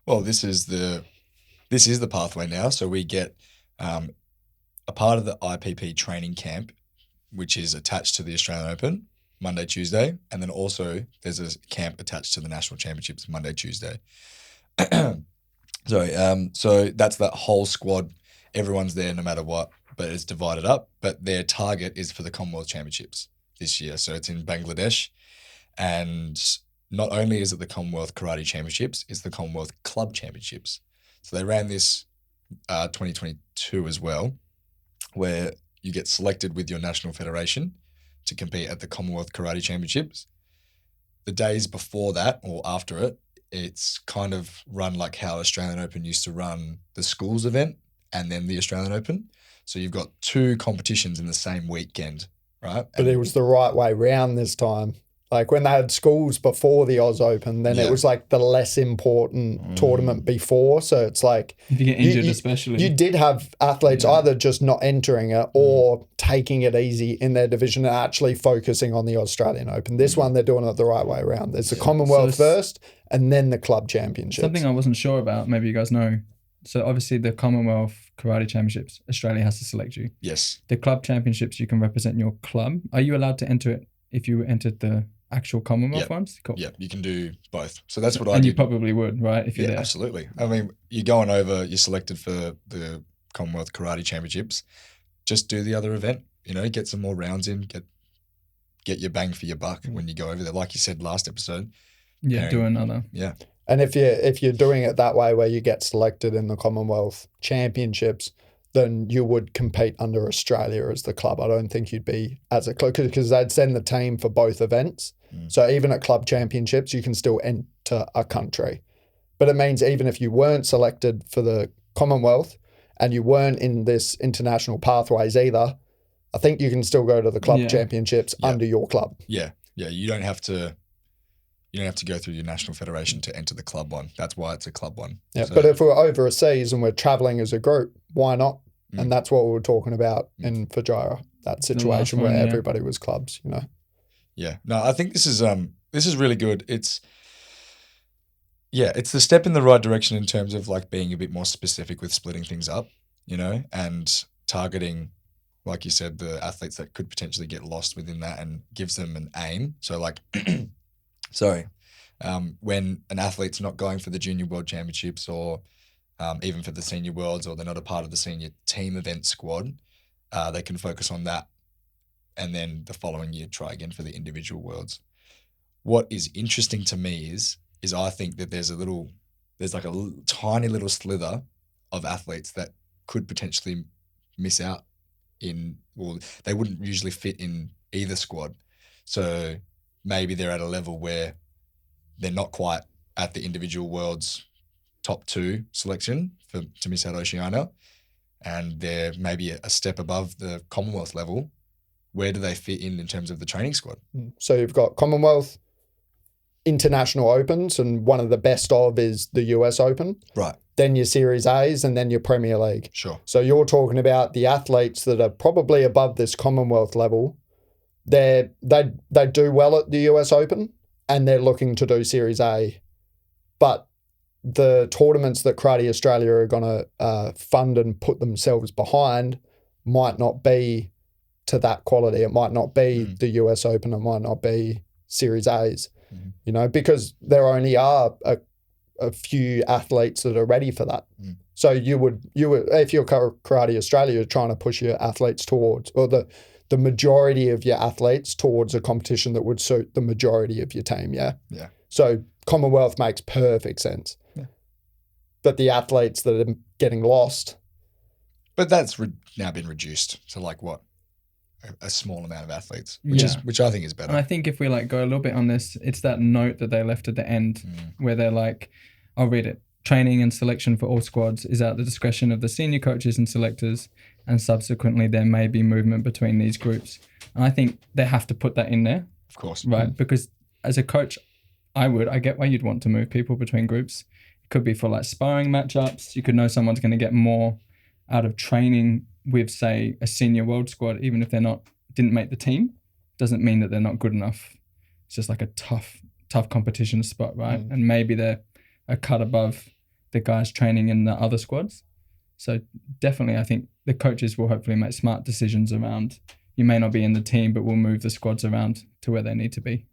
Well, this is the pathway now. So we get a part of the IPP training camp, which is attached to the Australian Open Monday, Tuesday, and then also there's a camp attached to the National Championships Monday, Tuesday. Sorry. So that's that whole squad. Everyone's there no matter what, but it's divided up. But their target is for the Commonwealth Championships this year. So it's in Bangladesh. And not only is it the Commonwealth Karate Championships, it's the Commonwealth Club Championships. So they ran this 2022 as well, where you get selected with your national federation to compete at the Commonwealth Karate Championships. The days before that or after it, it's kind of run like how Australian Open used to run the schools event and then the Australian Open. So you've got two competitions in the same weekend, right? But it was the right way round this time. Like when they had schools before the Oz Open, then it was like the less important tournament before. So it's like if you get injured, especially you did have athletes either just not entering it or taking it easy in their division and actually focusing on the Australian Open. This one, they're doing it the right way around. There's the Commonwealth first and then the Club Championships. Something I wasn't sure about, maybe you guys know. So obviously the Commonwealth Karate Championships, Australia has to select you. Yes. The Club Championships, you can represent your club. Are you allowed to enter it if you entered the actual Commonwealth ones? Cool. Yeah, you can do both. So that's what I did. And you probably would, right? If you're there. Absolutely. I mean, you're going over, you're selected for the Commonwealth Karate Championships. Just do the other event, get some more rounds in, get your bang for your buck when you go over there. Like you said last episode. Yeah, do another. Yeah. And if you're doing it that way where you get selected in the Commonwealth Championships, then you would compete under Australia as the club. I don't think you'd be as a club because they'd send the team for both events. So even at club championships, you can still enter a country. But it means even if you weren't selected for the Commonwealth and you weren't in this international pathways either, I think you can still go to the club championships under your club. Yeah. Yeah. You don't have to go through your national federation to enter the club one. That's why it's a club one. Yeah. So, but if we're overseas and we're traveling as a group, why not? And that's what we were talking about in Fujairah, that situation where everybody was clubs, Yeah. No, I think this is really good. It's the step in the right direction in terms of like being a bit more specific with splitting things up, and targeting, like you said, the athletes that could potentially get lost within that and gives them an aim. So like, when an athlete's not going for the Junior World Championships or even for the Senior Worlds, or they're not a part of the senior team event squad, they can focus on that. And then the following year, try again for the individual worlds. What is interesting to me is I think that there's like a tiny little slither of athletes that could potentially miss out they wouldn't usually fit in either squad. So maybe they're at a level where they're not quite at the individual worlds top 2 selection to miss out Oceania, and they're maybe a step above the Commonwealth level. Where do they fit in terms of the training squad? So you've got Commonwealth, International Opens, and one of the best of is the US Open. Right. Then your Series A's and then your Premier League. Sure. So you're talking about the athletes that are probably above this Commonwealth level. They do well at the US Open and they're looking to do Series A. But the tournaments that Karate Australia are going to fund and put themselves behind might not be to that quality. It might not be the US Open. It might not be Series A's, because there only are a few athletes that are ready for that. So you would if you're Karate Australia, you're trying to push your athletes towards, or the majority of your athletes towards a competition that would suit the majority of your team. Yeah. Yeah. So Commonwealth makes perfect sense. Yeah. But the athletes that are getting lost. But that's now been reduced to like what? A small amount of athletes, which I think is better. And I think if we like go a little bit on this, it's that note that they left at the end where they're like, I'll read it. Training and selection for all squads is at the discretion of the senior coaches and selectors, and subsequently there may be movement between these groups. And I think they have to put that in there. Of course. Right? Because as a coach, I get why you'd want to move people between groups. It could be for like sparring matchups. You could know someone's going to get more out of training with, say, a senior world squad, even if didn't make the team, doesn't mean that they're not good enough. It's just like a tough competition spot, right? And maybe they're a cut above the guys training in the other squads. So definitely, I think the coaches will hopefully make smart decisions around, you may not be in the team, but we'll move the squads around to where they need to be.